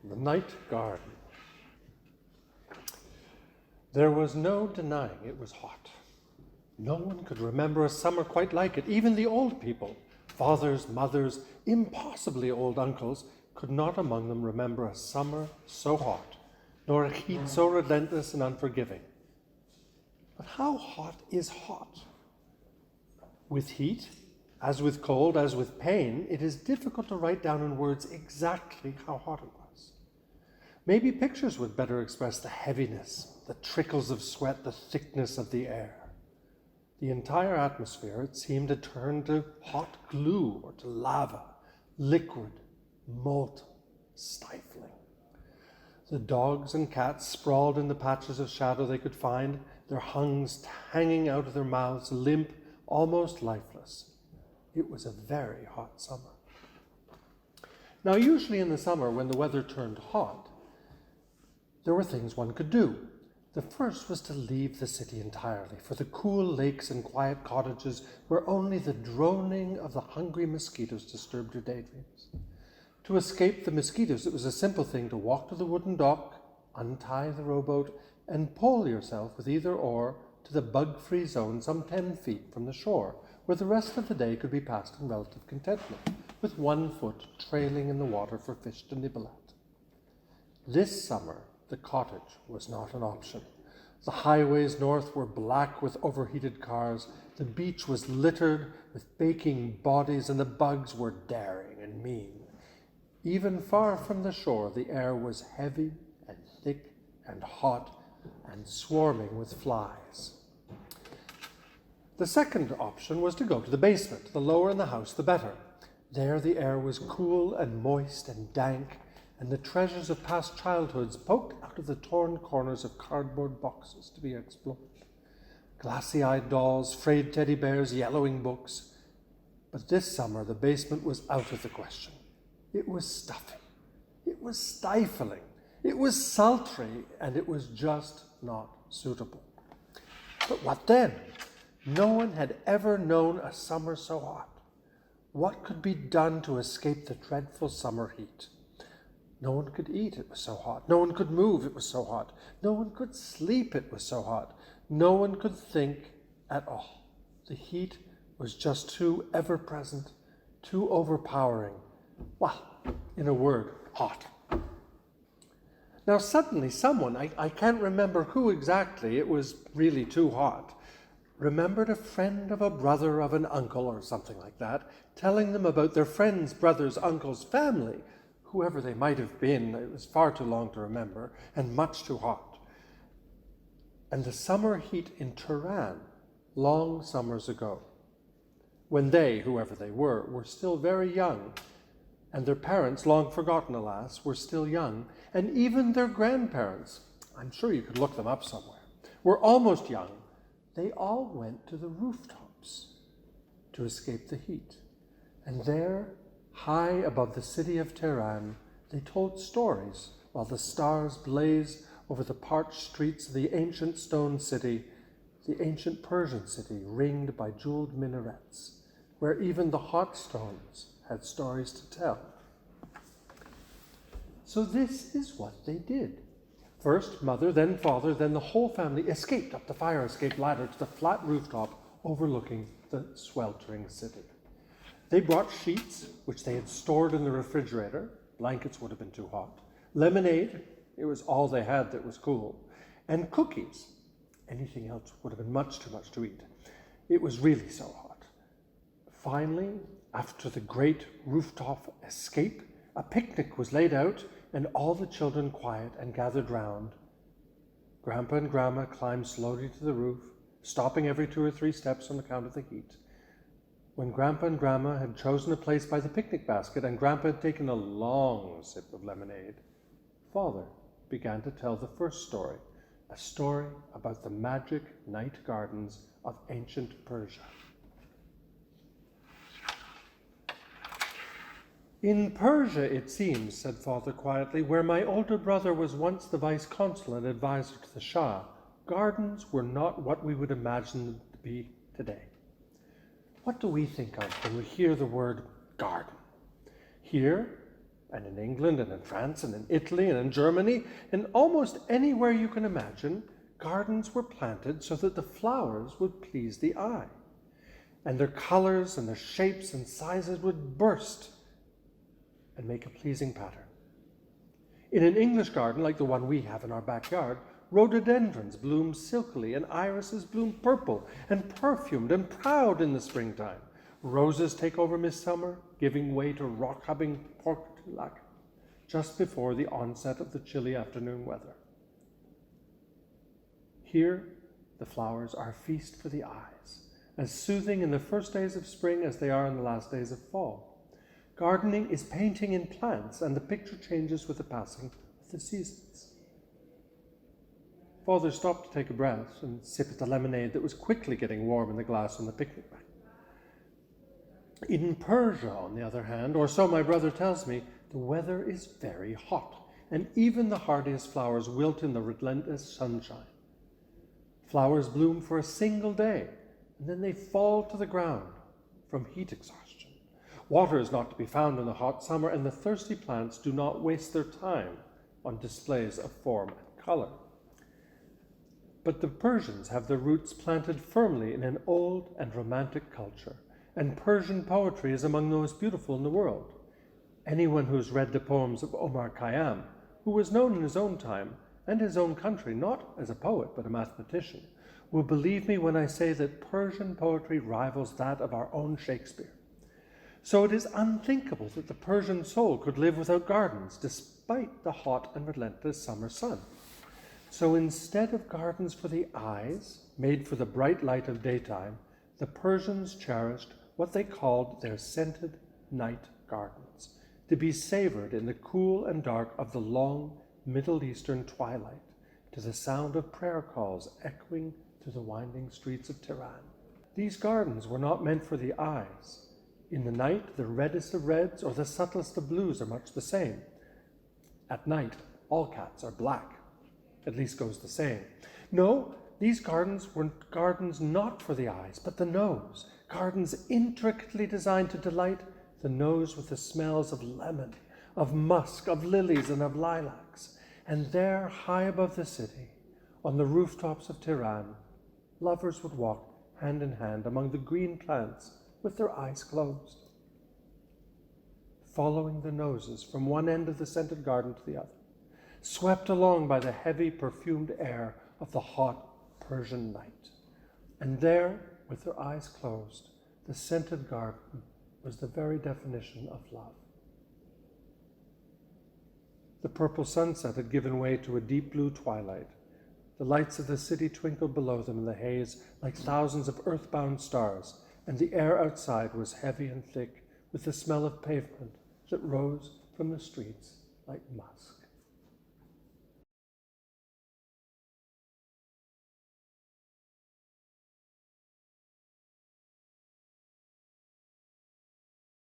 The night garden. There was no denying it was hot. No one could remember a summer quite like it. Even the old people, fathers, mothers, impossibly old uncles, could not among them remember a summer so hot, nor a heat so relentless and unforgiving. But how hot is hot? With heat, as with cold, as with pain, it is difficult to write down in words exactly how hot it was. Maybe pictures would better express the heaviness, the trickles of sweat, the thickness of the air. The entire atmosphere, it seemed, had turned to hot glue or to lava, liquid, molten, stifling. The dogs and cats sprawled in the patches of shadow they could find, their tongues hanging out of their mouths, limp, almost lifeless. It was a very hot summer. Now, usually in the summer, when the weather turned hot, there were things one could do. The first was to leave the city entirely for the cool lakes and quiet cottages where only the droning of the hungry mosquitoes disturbed your daydreams. To escape the mosquitoes, it was a simple thing to walk to the wooden dock, untie the rowboat, and pole yourself with either oar to the bug-free zone some 10 feet from the shore, where the rest of the day could be passed in relative contentment, with 1 foot trailing in the water for fish to nibble at. This summer, the cottage was not an option. The highways north were black with overheated cars, the beach was littered with baking bodies, and the bugs were daring and mean. Even far from the shore, the air was heavy and thick and hot and swarming with flies. The second option was to go to the basement. The lower in the house, the better. There the air was cool and moist and dank, and the treasures of past childhoods poked out of the torn corners of cardboard boxes to be explored. Glassy-eyed dolls, frayed teddy bears, yellowing books. But this summer, the basement was out of the question. It was stuffy. It was stifling. It was sultry, and it was just not suitable. But what then? No one had ever known a summer so hot. What could be done to escape the dreadful summer heat? No one could eat, it was so hot. No one could move, it was so hot. No one could sleep, it was so hot. No one could think at all. The heat was just too ever-present, too overpowering. Well, in a word, hot. Now suddenly someone, I can't remember who exactly, it was really too hot, remembered a friend of a brother of an uncle or something like that, telling them about their friend's brother's uncle's family, whoever they might have been. It was far too long to remember, and much too hot. And the summer heat in Turan, long summers ago, when they, whoever they were still very young, and their parents, long forgotten alas, were still young, and even their grandparents, I'm sure you could look them up somewhere, were almost young, they all went to the rooftops to escape the heat. And there, high above the city of Tehran, they told stories while the stars blazed over the parched streets of the ancient stone city, the ancient Persian city ringed by jeweled minarets, where even the hot stones had stories to tell. So this is what they did. First, mother, then father, then the whole family escaped up the fire escape ladder to the flat rooftop overlooking the sweltering city. They brought sheets, which they had stored in the refrigerator. Blankets would have been too hot. Lemonade, it was all they had that was cool. And cookies. Anything else would have been much too much to eat. It was really so hot. Finally, after the great rooftop escape, a picnic was laid out and all the children quiet and gathered round. Grandpa and Grandma climbed slowly to the roof, stopping every 2 or 3 steps on account of the heat. When Grandpa and Grandma had chosen a place by the picnic basket and Grandpa had taken a long sip of lemonade, Father began to tell the first story, a story about the magic night gardens of ancient Persia. In Persia, it seems, said Father quietly, where my older brother was once the vice-consul and advisor to the Shah, gardens were not what we would imagine them to be today. What do we think of when we hear the word garden? Here, And in England and in France and in Italy and in Germany and almost anywhere you can imagine, gardens were planted so that the flowers would please the eye. And their colors and their shapes and sizes would burst and make a pleasing pattern. In an English garden like the one we have in our backyard, rhododendrons bloom silkily and irises bloom purple and perfumed and proud in the springtime. Roses take over midsummer, giving way to rock-hubbing portulac just before the onset of the chilly afternoon weather. Here, the flowers are a feast for the eyes, as soothing in the first days of spring as they are in the last days of fall. Gardening is painting in plants, and the picture changes with the passing of the seasons. Father stopped to take a breath and sip at the lemonade that was quickly getting warm in the glass on the picnic bench. In Persia, on the other hand, or so my brother tells me, the weather is very hot, and even the hardiest flowers wilt in the relentless sunshine. Flowers bloom for a single day, and then they fall to the ground from heat exhaustion. Water is not to be found in the hot summer, and the thirsty plants do not waste their time on displays of form and color. But the Persians have their roots planted firmly in an old and romantic culture, and Persian poetry is among the most beautiful in the world. Anyone who's read the poems of Omar Khayyam, who was known in his own time and his own country, not as a poet but a mathematician, will believe me when I say that Persian poetry rivals that of our own Shakespeare. So it is unthinkable that the Persian soul could live without gardens, despite the hot and relentless summer sun. So instead of gardens for the eyes, made for the bright light of daytime, the Persians cherished what they called their scented night gardens, to be savored in the cool and dark of the long Middle Eastern twilight, to the sound of prayer calls echoing through the winding streets of Tehran. These gardens were not meant for the eyes. In the night, the reddest of reds or the subtlest of blues are much the same. At night, all cats are black. At least goes the saying. No, these gardens were gardens not for the eyes, but the nose. Gardens intricately designed to delight the nose with the smells of lemon, of musk, of lilies, and of lilacs. And there, high above the city, on the rooftops of Tehran, lovers would walk hand in hand among the green plants with their eyes closed, following the noses from one end of the scented garden to the other, swept along by the heavy, perfumed air of the hot Persian night. And there, with their eyes closed, the scented garden was the very definition of love. The purple sunset had given way to a deep blue twilight. The lights of the city twinkled below them in the haze like thousands of earthbound stars, and the air outside was heavy and thick with the smell of pavement that rose from the streets like musk.